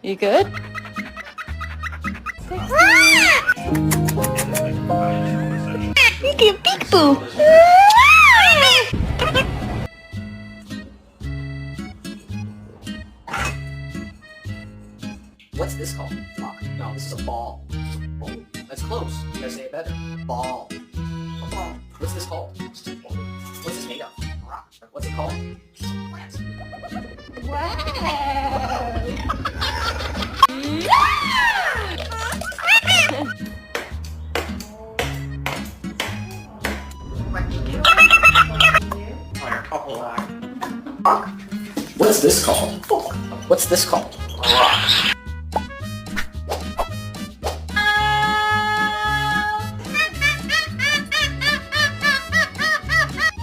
You good? You peek boo. What's this called? Rock. No, this is a ball. Oh, that's close. You gotta say it better. Ball. A ball. What's this called? What's this made of? Rock. What's it called? Plant. What's this called? What's this called? Rock.